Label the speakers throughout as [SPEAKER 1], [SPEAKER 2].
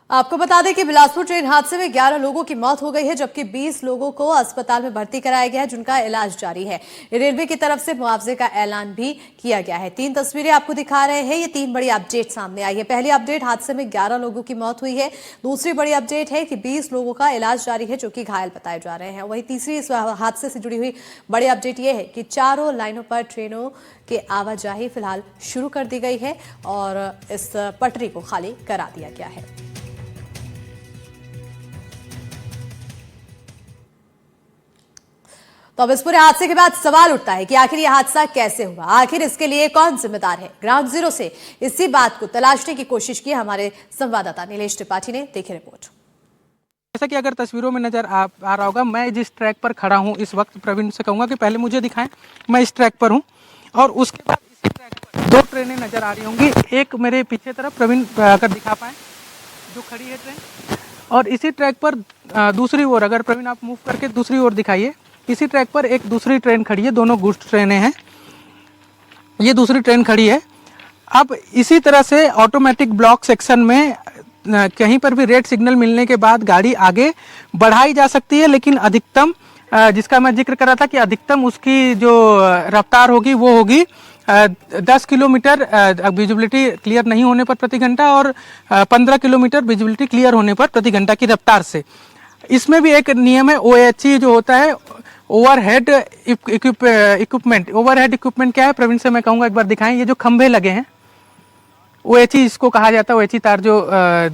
[SPEAKER 1] आपको बता दें कि बिलासपुर ट्रेन हादसे में 11 लोगों की मौत हो गई है, जबकि 20 लोगों को अस्पताल में भर्ती कराया गया है, जिनका इलाज जारी है। रेलवे की तरफ से मुआवजे का ऐलान भी किया गया है। 3 तस्वीरें आपको दिखा रहे हैं। ये 3 बड़ी अपडेट सामने आई है। पहली अपडेट, हादसे में 11 लोगों की मौत हुई है। दूसरी बड़ी अपडेट है कि 20 लोगों का इलाज जारी है, जो कि घायल बताए जा रहे हैं। वहीं तीसरी इस हादसे से जुड़ी हुई बड़ी अपडेट यह है कि चारों लाइनों पर ट्रेनों की आवाजाही फिलहाल शुरू कर दी गई है और इस पटरी को खाली करा दिया गया है। तो अब इस पूरे हादसे के बाद सवाल उठता है कि आखिर यह हादसा कैसे हुआ, आखिर इसके लिए कौन जिम्मेदार है। ग्राउंड जीरो से इसी बात को तलाशने की कोशिश की हमारे संवाददाता नीलेश त्रिपाठी ने। देखिए रिपोर्ट।
[SPEAKER 2] जैसा कि अगर तस्वीरों में नजर आ रहा होगा, मैं जिस ट्रैक पर खड़ा हूं इस वक्त, प्रवीण से कहूंगा कि पहले मुझे दिखाएं। मैं इस ट्रैक पर हूं और उसके बाद इसी ट्रैक पर 2 ट्रेनें नजर आ रही होंगी। एक मेरे पीछे तरफ, प्रवीण अगर दिखा पाए, जो खड़ी है ट्रेन, और इसी ट्रैक पर दूसरी ओर, अगर प्रवीण आप मूव करके दूसरी ओर दिखाइए, इसी ट्रैक पर एक दूसरी ट्रेन खड़ी है। दोनों गुड्स ट्रेनें हैं। ये दूसरी ट्रेन खड़ी है। अब इसी तरह से ऑटोमेटिक ब्लॉक सेक्शन में कहीं पर भी रेड सिग्नल मिलने के बाद गाड़ी आगे बढ़ाई जा सकती है, लेकिन अधिकतम, जिसका मैं जिक्र कर रहा था कि अधिकतम उसकी जो रफ्तार होगी वो होगी 10 किलोमीटर विजिबिलिटी क्लियर नहीं होने पर प्रति घंटा और 15 किलोमीटर विजिबिलिटी क्लियर होने पर प्रति घंटा की रफ्तार से। इसमें भी एक नियम है, OHE जो होता है, ओवरहेड इक्विपमेंट। ओवरहेड इक्विपमेंट क्या है, प्रवीण से मैं कहूँगा एक बार दिखाएं। ये जो खंभे लगे हैं, OHE इसको कहा जाता है, OHE तार जो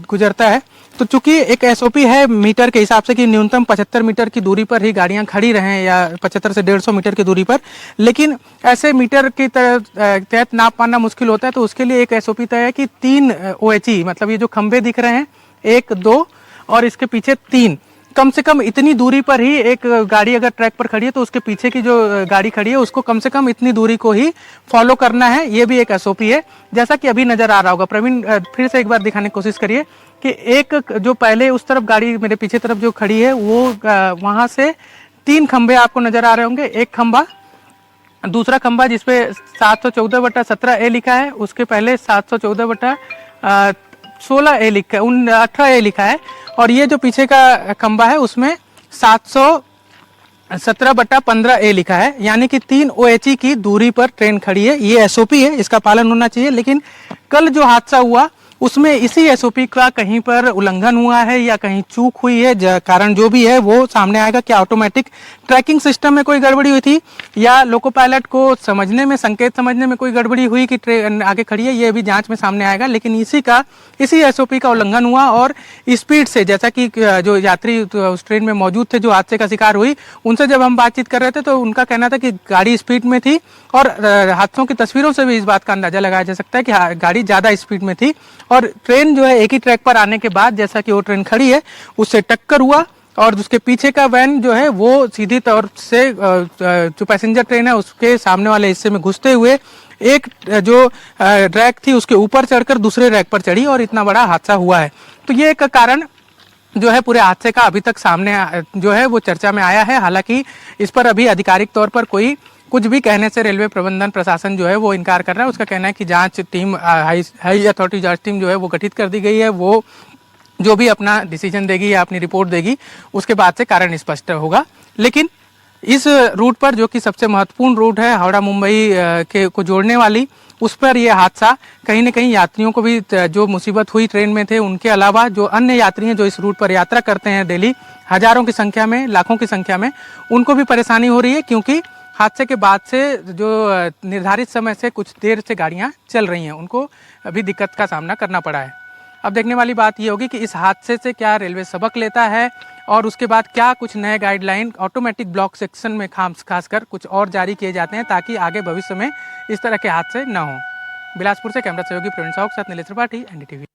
[SPEAKER 2] गुजरता है। तो चूंकि एक SOP है मीटर के हिसाब से कि न्यूनतम 75 मीटर की दूरी पर ही गाड़ियां खड़ी रहें, या 75 से 150 मीटर की दूरी पर, लेकिन ऐसे मीटर की तहत नाप पाना मुश्किल होता है। तो उसके लिए एक SOP तय है कि 3 OHE, मतलब ये जो खंभे दिख रहे हैं 1, 2 और इसके पीछे 3, कम से कम इतनी दूरी पर ही एक गाड़ी अगर ट्रैक पर खड़ी है तो उसके पीछे की जो गाड़ी खड़ी है उसको कम से कम इतनी दूरी को ही फॉलो करना है। ये भी एक SOP है, जैसा कि अभी नजर आ रहा होगा। प्रवीण फिर से एक बार दिखाने की कोशिश करिए कि एक जो पहले उस तरफ गाड़ी मेरे पीछे तरफ जो खड़ी है, वो वहां से 3 खंभे आपको नजर आ रहे होंगे। एक खंभा, दूसरा खंभा जिसपे 714/17A लिखा है, उसके पहले 714/16A लिखा है, 18A लिखा है, और ये जो पीछे का खंबा है उसमें 717/15A लिखा है। यानी कि 3 OHE की दूरी पर ट्रेन खड़ी है। ये SOP है, इसका पालन होना चाहिए। लेकिन कल जो हादसा हुआ उसमें इसी SOP का कहीं पर उल्लंघन हुआ है या कहीं चूक हुई है, कारण जो भी है वो सामने आएगा। क्या ऑटोमेटिक ट्रैकिंग सिस्टम में कोई गड़बड़ी हुई थी, या लोको पायलट को समझने में, संकेत समझने में कोई गड़बड़ी हुई कि ट्रेन आगे खड़ी है, ये भी जांच में सामने आएगा। लेकिन इसी SOP का उल्लंघन हुआ और स्पीड से, जैसा कि जो यात्री उस ट्रेन में मौजूद थे जो हादसे का शिकार हुई, उनसे जब हम बातचीत कर रहे थे तो उनका कहना था कि गाड़ी स्पीड में थी, और हादसों की तस्वीरों से भी इस बात का अंदाजा लगाया जा सकता है कि गाड़ी ज्यादा स्पीड में थी। और ट्रेन जो है एक ही ट्रैक पर आने के बाद, जैसा कि वो ट्रेन खड़ी है, उससे टक्कर हुआ और उसके पीछे का वैन जो है वो सीधी तौर से जो पैसेंजर ट्रेन है उसके सामने वाले हिस्से में घुसते हुए एक जो रैक थी उसके ऊपर चढ़कर दूसरे रैक पर चढ़ी और इतना बड़ा हादसा हुआ है। तो ये एक कारण जो है पूरे हादसे का अभी तक सामने जो है वो चर्चा में आया है। हालांकि इस पर अभी आधिकारिक तौर पर कोई कुछ भी कहने से रेलवे प्रबंधन प्रशासन जो है वो इनकार कर रहा है। उसका कहना है कि जांच टीम, हाई अथॉरिटी जांच टीम जो है वो गठित कर दी गई है। वो जो भी अपना डिसीजन देगी या अपनी रिपोर्ट देगी उसके बाद से कारण स्पष्ट होगा। लेकिन इस रूट पर, जो कि सबसे महत्वपूर्ण रूट है हावड़ा मुंबई के को जोड़ने वाली, उस पर यह हादसा कहीं न कहीं यात्रियों को भी, जो मुसीबत हुई ट्रेन में थे उनके अलावा जो अन्य यात्री हैं जो इस रूट पर यात्रा करते हैं डेली, हजारों की संख्या में, लाखों की संख्या में, उनको भी परेशानी हो रही है। क्योंकि हादसे के बाद से जो निर्धारित समय से कुछ देर से गाड़ियां चल रही हैं, उनको अभी दिक्कत का सामना करना पड़ा है। अब देखने वाली बात ये होगी कि इस हादसे से क्या रेलवे सबक लेता है, और उसके बाद क्या कुछ नए गाइडलाइन ऑटोमेटिक ब्लॉक सेक्शन में खासकर कुछ और जारी किए जाते हैं, ताकि आगे भविष्य में इस तरह के हादसे न हों। बिलासपुर से कैमरा सहयोगी प्रवीण साहू के साथ नीलेश त्रिपाठी, NDTV।